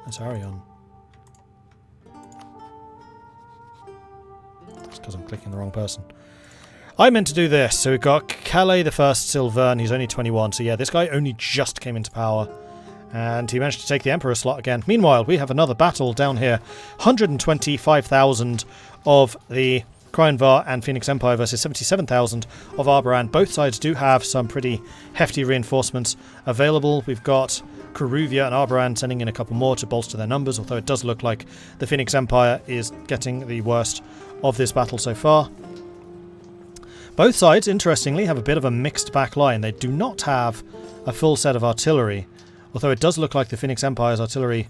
It's Arion. That's because I'm clicking the wrong person. I meant to do this. So we've got Calais the First Sylvain. He's only 21. So yeah, this guy only just came into power. And he managed to take the Emperor slot again. Meanwhile, we have another battle down here. 125,000 of the Krynvar and Phoenix Empire versus 77,000 of Arboran. Both sides do have some pretty hefty reinforcements available. We've got Karuvia and Arboran sending in a couple more to bolster their numbers, although it does look like the Phoenix Empire is getting the worst of this battle so far. Both sides, interestingly, have a bit of a mixed back line. They do not have a full set of artillery, although it does look like the Phoenix Empire's artillery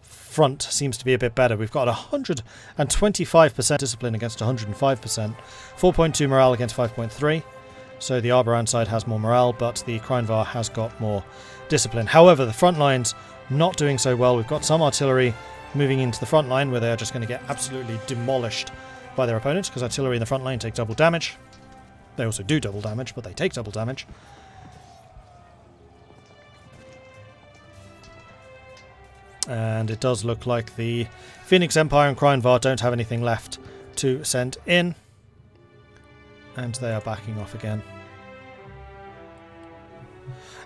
front seems to be a bit better. We've got 125% discipline against 105%, 4.2 morale against 5.3. So the Arboran side has more morale, but the Krynvar has got more discipline. However, the front line's not doing so well. We've got some artillery moving into the front line where they are just going to get absolutely demolished by their opponents, because artillery in the front line take double damage. They also do double damage, but they take double damage. And it does look like the Phoenix Empire and Krynvar don't have anything left to send in. And they are backing off again.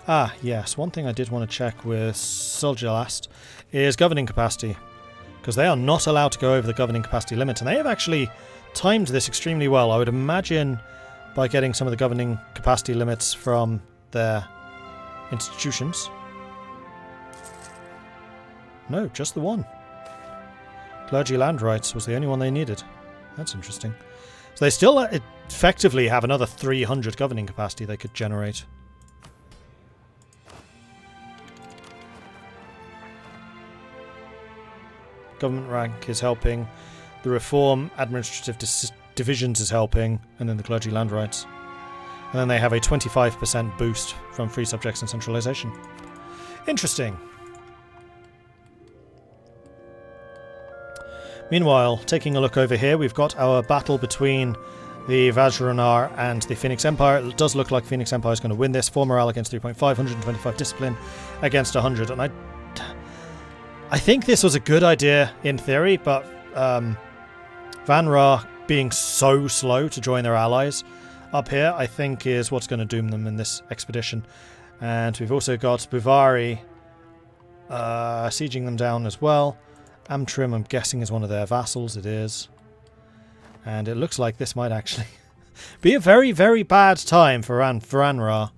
Ah, yes. One thing I did want to check with Soljalast is governing capacity, because they are not allowed to go over the governing capacity limit. And they have actually timed this extremely well. I would imagine by getting some of the governing capacity limits from their institutions. No, just the one. Clergy land rights was the only one they needed. That's interesting. So they still effectively have another 300 governing capacity they could generate. Government rank is helping. The reform administrative divisions is helping. And then the clergy land rights. And then they have a 25% boost from free subjects and centralization. Interesting. Meanwhile, taking a look over here, we've got our battle between the Vajranar and the Phoenix Empire. It does look like Phoenix Empire is going to win this. 4 morale against 3.5, 125 discipline against 100. And I think this was a good idea in theory, but Vanra being so slow to join their allies up here, I think is what's going to doom them in this expedition. And we've also got Buvari sieging them down as well. Amtrim, I'm guessing, is one of their vassals. It is. And it looks like this might actually be a very, very bad time for Anra.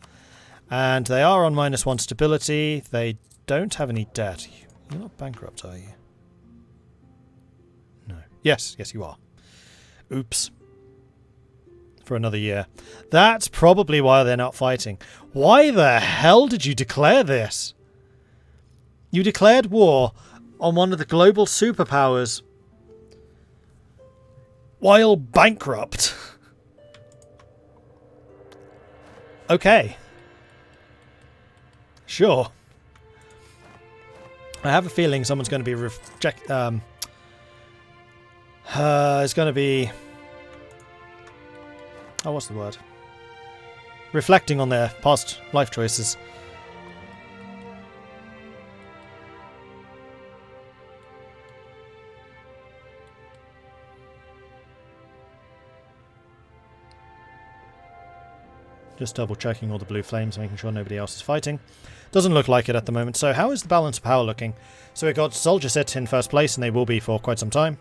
And they are on -1 stability. They don't have any debt. You're not bankrupt, are you? No. Yes, you are. Oops. For another year. That's probably why they're not fighting. Why the hell did you declare this? You declared war on one of the global superpowers while bankrupt. Okay. Sure. I have a feeling someone's going to be it's going to be... Oh, what's the word? Reflecting on their past life choices. Just double checking all the blue flames, making sure nobody else is fighting. Doesn't look like it at the moment. So how is the balance of power looking? So we've got Soljasit in first place, and they will be for quite some time.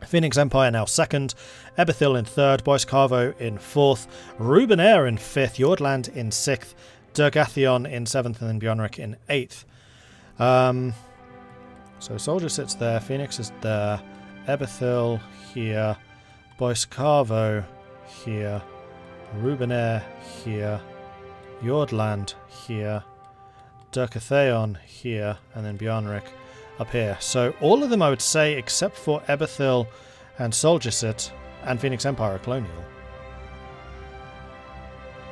Phoenix Empire now second. Ebethil in third. Boiscarvo in fourth. Rubenair in fifth. Jordland in sixth. Durgathion in seventh. And then Bjornrik in eighth. So Soljasit there. Phoenix is there. Ebethil here. Boiscarvo here. Rubenair here, Jordland here, Durkatheon here, and then Bjornrik up here. So all of them, I would say, except for Ebethil and Soljasit and Phoenix Empire, are colonial.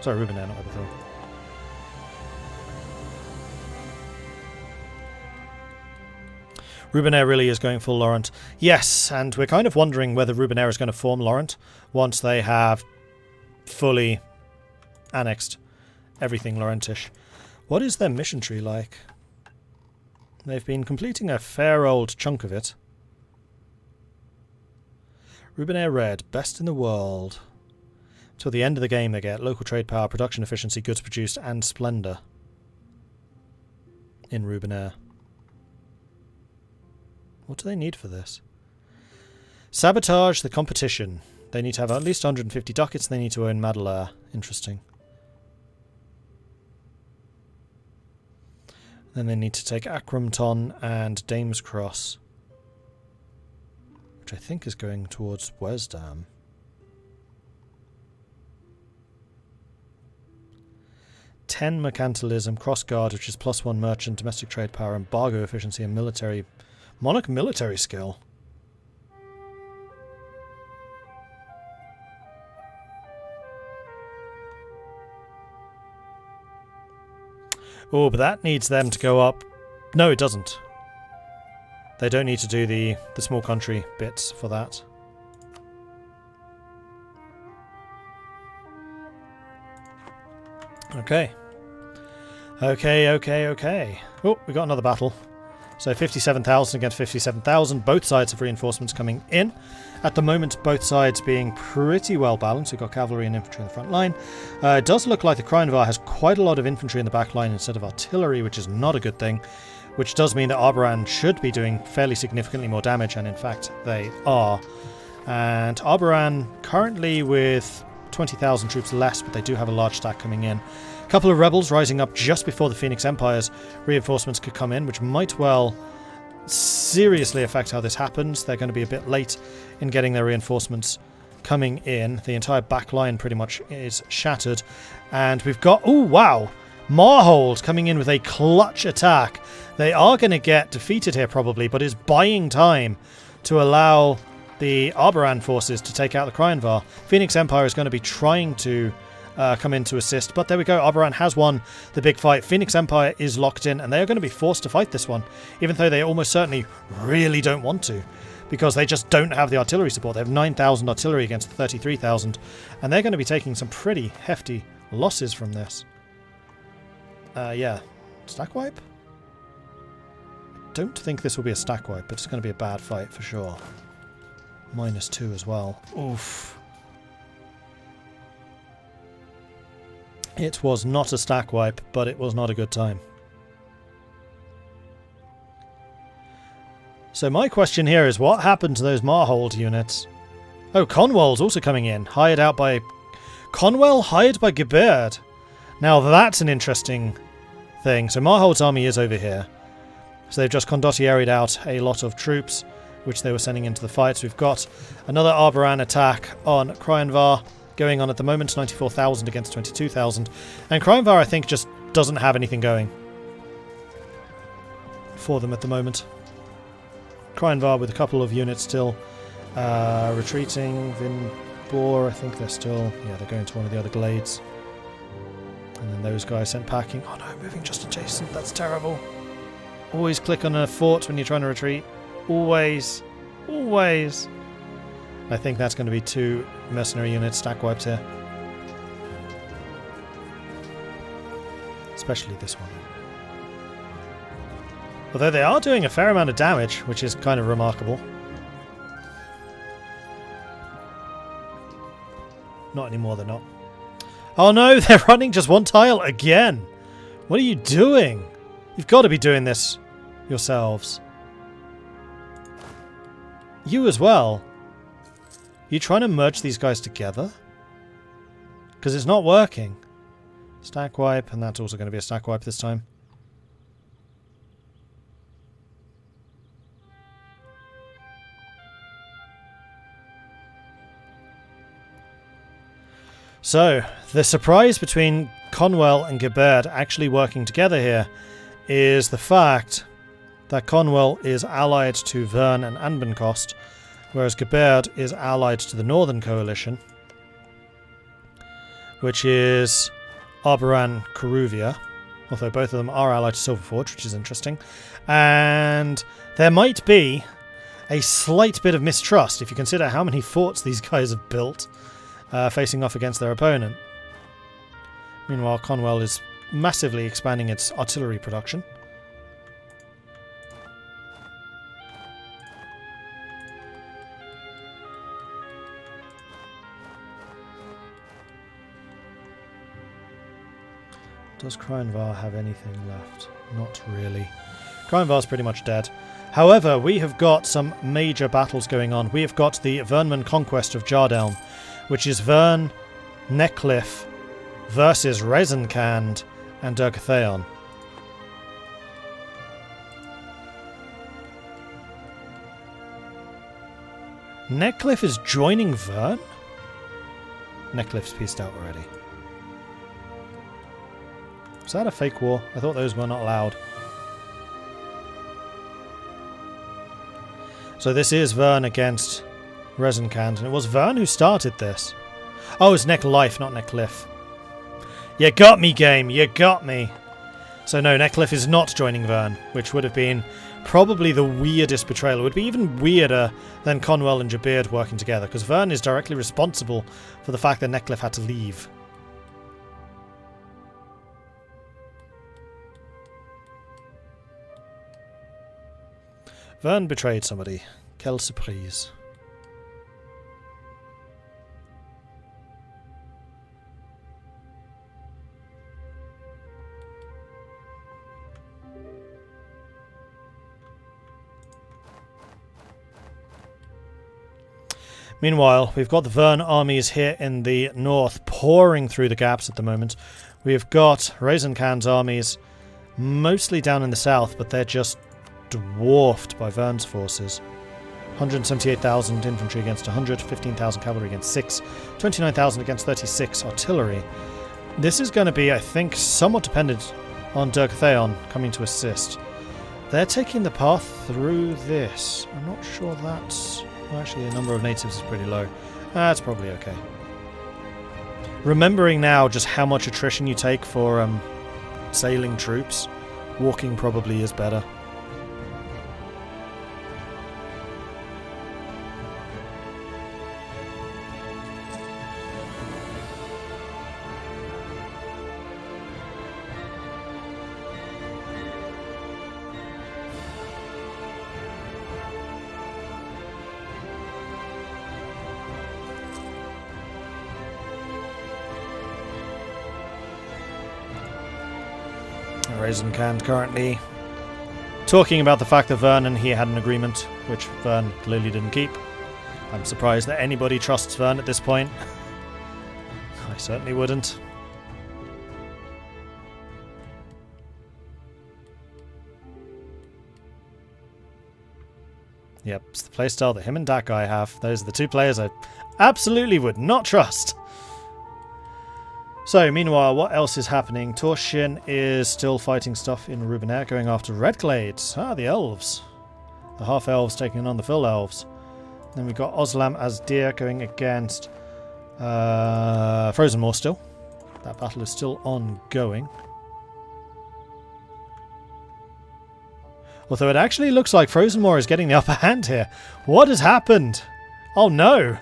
Sorry, Rubenair, not Ebethil. Rubenair really is going full Lorent. Yes, and we're kind of wondering whether Rubenair is going to form Lorent once they have fully annexed everything Lorentish. What is their mission tree like? They've been completing a fair old chunk of it. Rubinair Red, best in the world. Till the end of the game they get local trade power, production efficiency, goods produced, and splendour. In Rubinair. What do they need for this? Sabotage the competition. They need to have at least 150 ducats, they need to own Madelair. Interesting. Then they need to take Akramton and Dame's Cross. Which I think is going towards Wesdam. +10 mercantilism, cross-guard, which is +1 merchant, domestic trade power, embargo efficiency, and military... Monarch military skill. Oh, but that needs them to go up. No, it doesn't. They don't need to do the small country bits for that. Okay. Okay. Oh, we got another battle. So 57,000 against 57,000. Both sides have reinforcements coming in. At the moment, both sides being pretty well balanced. We've got cavalry and infantry in the front line. It does look like the Krynvar has quite a lot of infantry in the back line instead of artillery, which is not a good thing. Which does mean that Arboran should be doing fairly significantly more damage, and in fact, they are. And Arboran currently with 20,000 troops less, but they do have a large stack coming in. A couple of rebels rising up just before the Phoenix Empire's reinforcements could come in, which might well seriously affect how this happens. They're going to be a bit late in getting their reinforcements coming in. The entire back line pretty much is shattered. And we've got... oh, wow! Marhold coming in with a clutch attack. They are going to get defeated here probably, but is buying time to allow the Arboran forces to take out the Krynvar. Phoenix Empire is going to be trying to come in to assist, but there we go. Arboran has won the big fight. Phoenix Empire is locked in, and they are going to be forced to fight this one, even though they almost certainly really don't want to, because they just don't have the artillery support. They have 9,000 artillery against 33,000, and they're going to be taking some pretty hefty losses from this. Yeah. Stack wipe? I don't think this will be a stack wipe, but it's going to be a bad fight for sure. -2 as well. Oof. It was not a stack wipe, but it was not a good time. So my question here is, what happened to those Marhold units? Oh, Conwell's also coming in. Hired out by... Conwell hired by Geberd. Now that's an interesting thing. So Marhold's army is over here. So they've just condottieried out a lot of troops, which they were sending into the fights. We've got another Arboran attack on Krynvar going on at the moment, 94,000 against 22,000. And Krynvar, I think, just doesn't have anything going for them at the moment. Krynvar with a couple of units still retreating. Vinbor, I think they're still... yeah, they're going to one of the other glades. And then those guys sent packing. Oh no, moving just adjacent. That's terrible. Always click on a fort when you're trying to retreat. Always. Always. I think that's going to be 2 mercenary units stack wiped here. Especially this one. Although they are doing a fair amount of damage, which is kind of remarkable. Not anymore, they're not. Oh no, they're running just one tile again! What are you doing? You've got to be doing this yourselves. You as well. Are you trying to merge these guys together? Because it's not working. Stack wipe, and that's also going to be a stack wipe this time. So, the surprise between Conwell and Geberd actually working together here is the fact that Conwell is allied to Vern and Anbenkost, whereas Geberd is allied to the Northern Coalition, which is Arboran Coruvia, although both of them are allied to Silverforge, which is interesting. And there might be a slight bit of mistrust if you consider how many forts these guys have built facing off against their opponent. Meanwhile, Conwell is massively expanding its artillery production. Does Kryenvar have anything left? Not really. Kryenvar's pretty much dead. However, we have got some major battles going on. We have got the Vernman conquest of Jardelm, which is Vern, Neckliffe versus Rezenkand and Durgatheon. Neckliffe is joining Vern? Neckliffe's pieced out already. Was that a fake war? I thought those were not allowed. So this is Vern against Rezenkand, and it was Vern who started this. Oh, it's Necklife, not Neckliffe. You got me, game. You got me. So no, Neckliffe is not joining Vern, which would have been probably the weirdest betrayal. It would be even weirder than Conwell and Jabeard working together, because Vern is directly responsible for the fact that Neckliffe had to leave. Vern betrayed somebody. Quelle surprise. Meanwhile, we've got the Vern armies here in the north pouring through the gaps at the moment. We've got Rezenkand's armies mostly down in the south, but they're just dwarfed by Vern's forces. 178,000 infantry against 100, 15,000 cavalry against 6, 29,000 against 36 artillery. This is going to be, I think, somewhat dependent on Durgatheon coming to assist. They're taking the path through this. I'm not sure that's... Well, actually, the number of natives is pretty low. That's probably okay. Remembering now just how much attrition you take for sailing troops, walking probably is better. Rezenkand currently talking about the fact that Vern and he had an agreement, which Vern clearly didn't keep. I'm surprised that anybody trusts Vern at this point. I certainly wouldn't. Yep, it's the playstyle that him and that guy have. Those are the two players I absolutely would not trust. So, meanwhile, what else is happening? Torshin is still fighting stuff in Rubenair, going after Redglades. Ah, the elves. The half-elves taking on the full-elves. Then we've got Oslam Asdir going against Frozenmoor still. That battle is still ongoing. Although it actually looks like Frozenmoor is getting the upper hand here. What has happened? Oh no!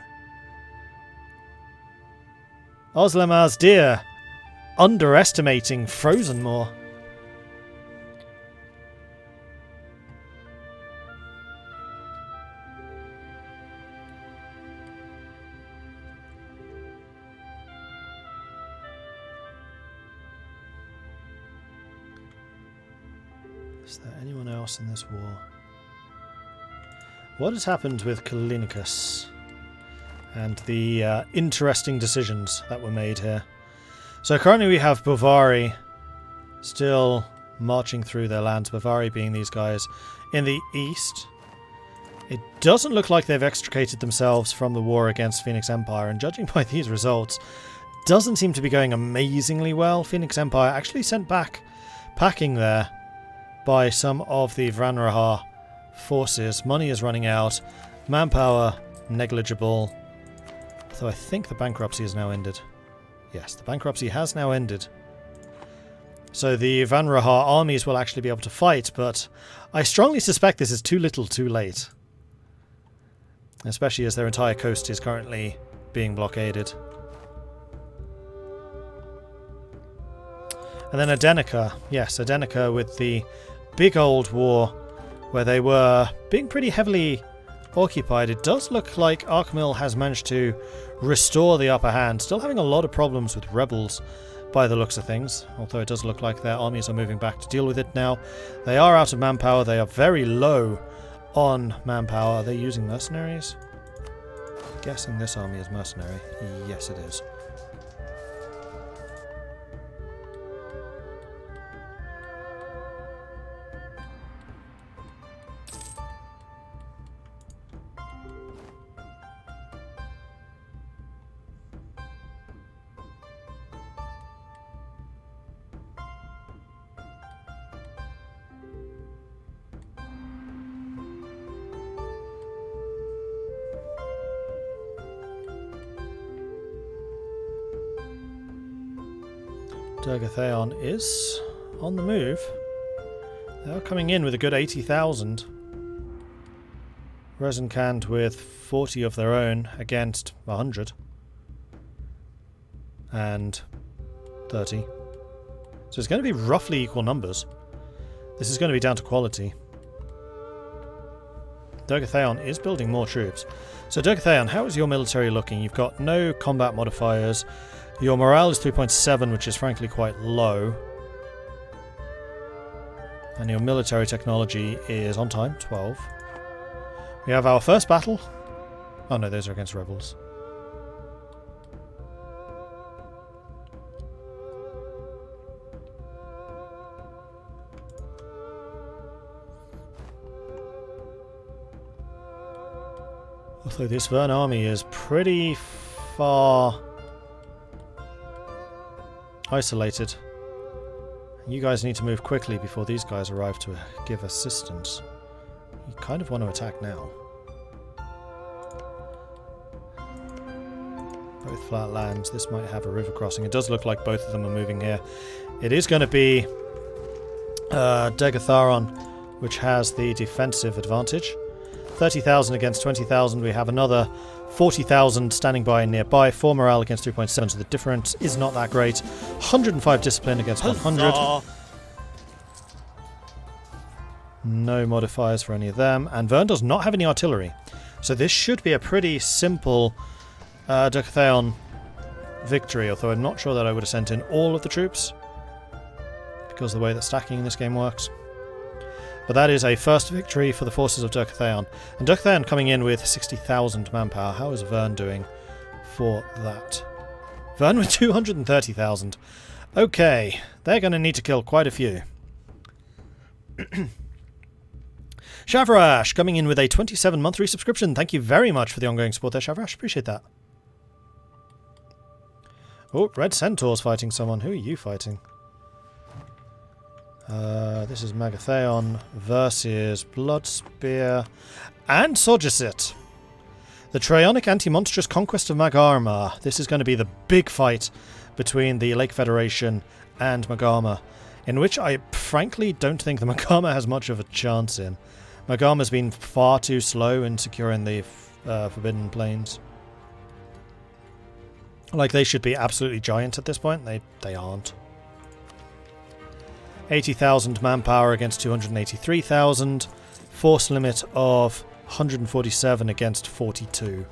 Oslam Asdir underestimating Frozenmoor. Is there anyone else in this war? What has happened with Kalinicus? And the interesting decisions that were made here. So currently we have Bovari still marching through their lands. Bovari being these guys in the east. It doesn't look like they've extricated themselves from the war against Phoenix Empire, and judging by these results, doesn't seem to be going amazingly well. Phoenix Empire actually sent back packing there by some of the Vranraha forces. Money is running out. Manpower negligible. So I think the bankruptcy has now ended. Yes, the bankruptcy has now ended. So the Vanraha armies will actually be able to fight, but I strongly suspect this is too little too late. Especially as their entire coast is currently being blockaded. And then Adenica. Yes, Adenica with the big old war where they were being pretty heavily occupied. It does look like Arkmill has managed to restore the upper hand. Still having a lot of problems with rebels by the looks of things, although it does look like their armies are moving back to deal with it now. They are out of manpower. They are very low on manpower. Are they using mercenaries? I'm guessing this army is mercenary. Yes, it is. Durgathaon is on the move. They are coming in with a good 80,000. Rezenkand with 40 of their own against 100. And 30. So it's going to be roughly equal numbers. This is going to be down to quality. Durgathaon is building more troops. So Durgathaon, how is your military looking? You've got no combat modifiers. Your morale is 3.7, which is frankly quite low. And your military technology is on time, 12. We have our first battle. Oh no, those are against rebels. Although this Vern army is pretty far isolated. You guys need to move quickly before these guys arrive to give assistance. You kind of want to attack now. Both flat lands. This might have a river crossing. It does look like both of them are moving here. It is going to be Durgathaon, which has the defensive advantage. 30,000 against 20,000. We have another 40,000 standing by and nearby. 4 morale against 3.7, so the difference is not that great. 105 discipline against 100. Huzzah! No modifiers for any of them. And Vern does not have any artillery. So this should be a pretty simple Durgathaon victory, although I'm not sure that I would have sent in all of the troops because of the way that stacking in this game works. But that is a first victory for the forces of Durgathaon. And Durgathaon coming in with 60,000 manpower. How is Vern doing for that? Vern with 230,000. Okay, they're going to need to kill quite a few. Shavrash coming in with a 27-month resubscription. Thank you very much for the ongoing support there, Shavrash. Appreciate that. Oh, Red Centaur's fighting someone. Who are you fighting? This is Magathaon versus Bloodspear and Sojasit. The Traionic anti-monstrous conquest of Magarma. This is going to be the big fight between the Lake Federation and Magarma, in which I frankly don't think the Magarma has much of a chance in. Magarma's been far too slow in securing the Forbidden Plains. Like, they should be absolutely giant at this point. They aren't. 80,000 manpower against 283,000. Force limit of 147 against 42.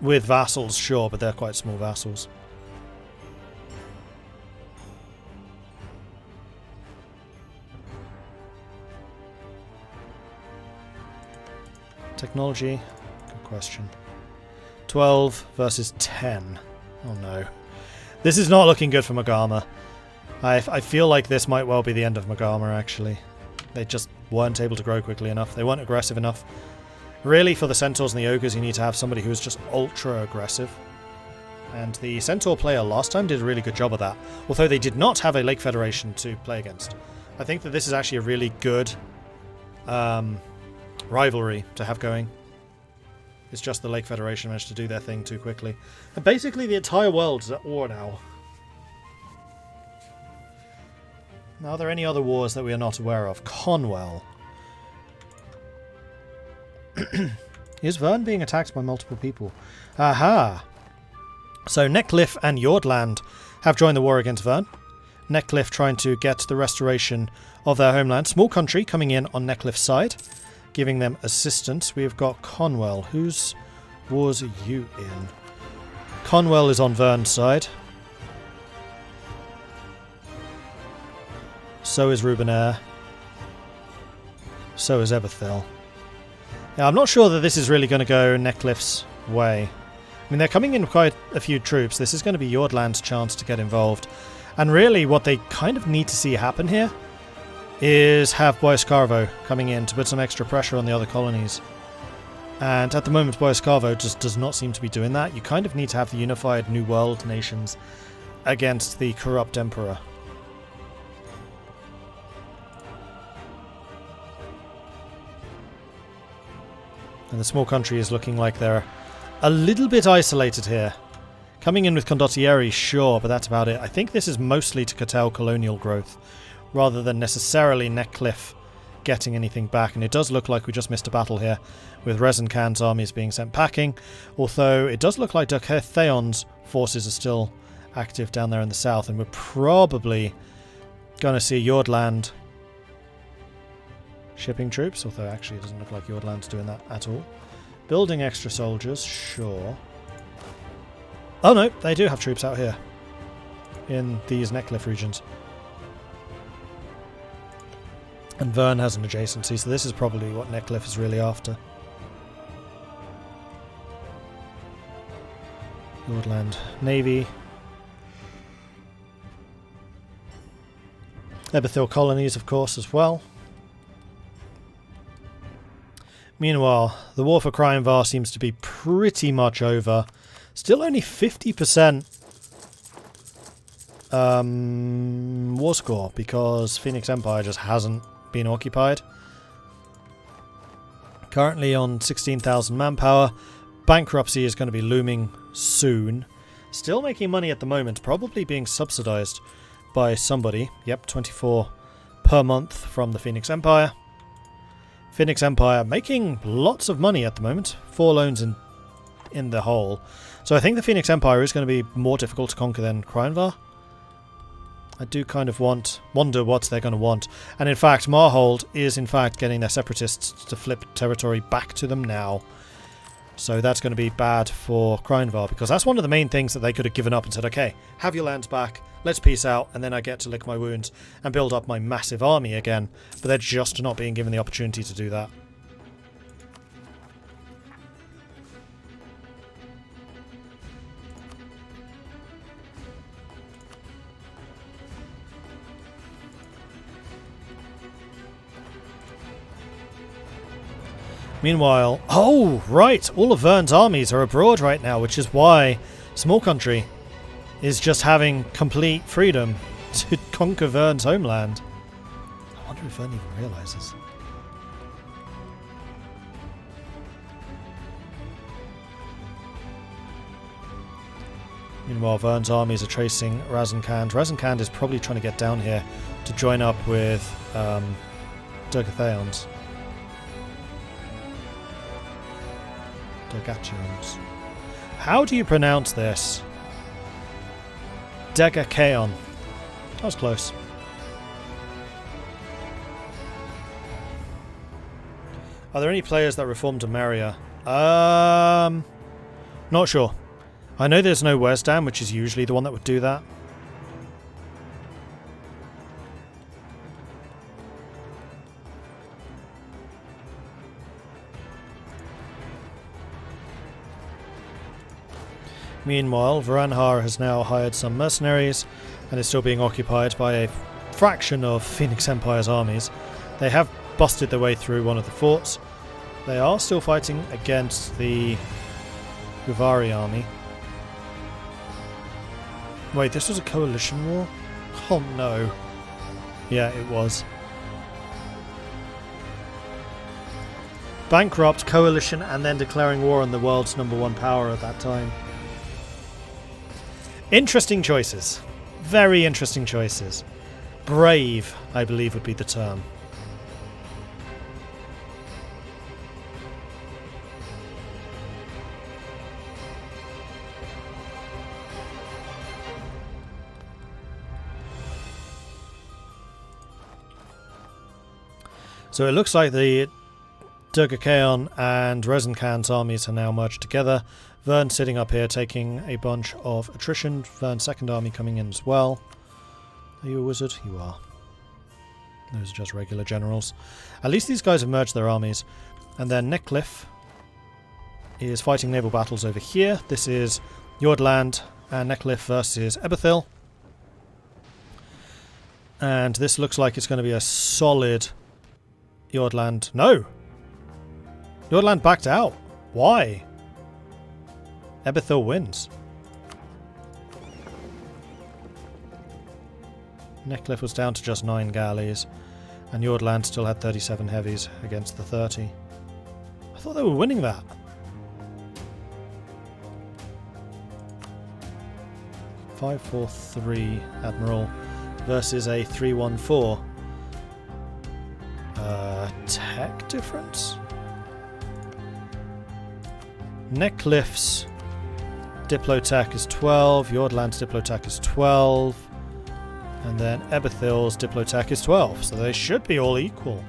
With vassals, sure, but they're quite small vassals. Technology? Good question. 12 versus 10. Oh no. This is not looking good for Magarma. I feel like this might well be the end of Magarma, actually. They just weren't able to grow quickly enough. They weren't aggressive enough. Really, for the Centaurs and the Ogres, you need to have somebody who is just ultra aggressive. And the Centaur player last time did a really good job of that. Although they did not have a Lake Federation to play against. I think that this is actually a really good rivalry to have going. It's just the Lake Federation managed to do their thing too quickly. And basically the entire world is at war now. Now, are there any other wars that we are not aware of? Conwell. Is Vern being attacked by multiple people? Aha! So Neckcliff and Yordland have joined the war against Vern. Neckcliff trying to get the restoration of their homeland. Small country coming in on Neckcliff's side, giving them assistance. We've got Conwell. Whose wars are you in? Conwell is on Vern's side. So is Rubenair. So is Eberthil. Yeah, I'm not sure that this is really going to go Neckcliff's way. I mean, they're coming in quite a few troops. This is going to be Yordland's chance to get involved. And really, what they kind of need to see happen here is have Boiscarvo coming in to put some extra pressure on the other colonies. And at the moment, Boiscarvo just does not seem to be doing that. You kind of need to have the unified New World nations against the corrupt Emperor. And the small country is looking like they're a little bit isolated here. Coming in with Condottieri, sure, but that's about it. I think this is mostly to curtail colonial growth, rather than necessarily Neckcliff getting anything back. And it does look like we just missed a battle here, with Resin Khan's armies being sent packing. Although it does look like Theon's forces are still active down there in the south, and we're probably going to see Yordland shipping troops, although actually it doesn't look like Yordland's doing that at all. Building extra soldiers, sure. Oh no, they do have troops out here in these Neckcliff regions. And Vern has an adjacency, so this is probably what Neckcliff is really after. Yordland Navy. Eberthil colonies, of course, as well. Meanwhile, the war for Cryenvar seems to be pretty much over. Still only 50% war score, because Phoenix Empire just hasn't been occupied. Currently on 16,000 manpower. Bankruptcy is going to be looming soon. Still making money at the moment, probably being subsidized by somebody. Yep, 24 per month from the Phoenix Empire. Phoenix Empire making lots of money at the moment. 4 loans in the whole. So I think the Phoenix Empire is going to be more difficult to conquer than Cryenvar. I do kind of wonder what they're going to want. And in fact, Marhold is in fact getting their separatists to flip territory back to them now. So that's going to be bad for Cryenvar, because that's one of the main things that they could have given up and said, okay, have your lands back, let's peace out, and then I get to lick my wounds and build up my massive army again. But they're just not being given the opportunity to do that. Meanwhile, oh, right, all of Vern's armies are abroad right now, which is why Small Country is just having complete freedom to conquer Vern's homeland. I wonder if Vern even realizes. Meanwhile, Vern's armies are chasing Razin Khan. Razin Khan is probably trying to get down here to join up with Durgatheons. Durgations. How do you pronounce this? Degakaon. That was close. Are there any players that reformed Ameria? Not sure. I know there's no Wesdam, which is usually the one that would do that. Meanwhile, Varanhar has now hired some mercenaries and is still being occupied by a fraction of Phoenix Empire's armies. They have busted their way through one of the forts. They are still fighting against the Guvari army. Wait, this was a coalition war? Oh no. Yeah, it was. Bankrupt, coalition, and then declaring war on the world's #1 power at that time. Interesting choices. Very interesting choices. Brave, I believe, would be the term. So it looks like the Durgakeon and Rosenkhan's armies are now merged together. Vern sitting up here taking a bunch of attrition. Vern's second army coming in as well. Are you a wizard? You are. Those are just regular generals. At least these guys have merged their armies. And then Neckliffe is fighting naval battles over here. This is Yordland and Neckliffe versus Ebethil. And this looks like it's going to be a solid Yordland. No! Yordland backed out. Why? Ebethil wins. Neckliffe was down to just 9 galleys, and Yordland still had 37 heavies against the 30. I thought they were winning that. (543) Admiral versus a 314. Tech difference? Neckliffe's Diplotech is 12, Yordland's Diplotech is 12, and then Ebethil's Diplotech is 12, so they should be all equal.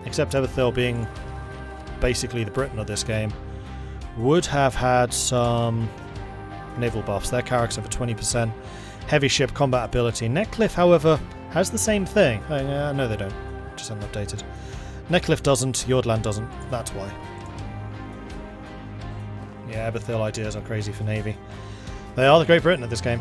Except Ebethil, being basically the Britain of this game, would have had some naval buffs. Their carracks have a 20% heavy ship combat ability. Neckliffe, however, has the same thing. No, they don't. Just haven't updated. Neckliffe doesn't, Yordland doesn't. That's why. Yeah, Ebethil ideas are crazy for Navy. They are the Great Britain of this game.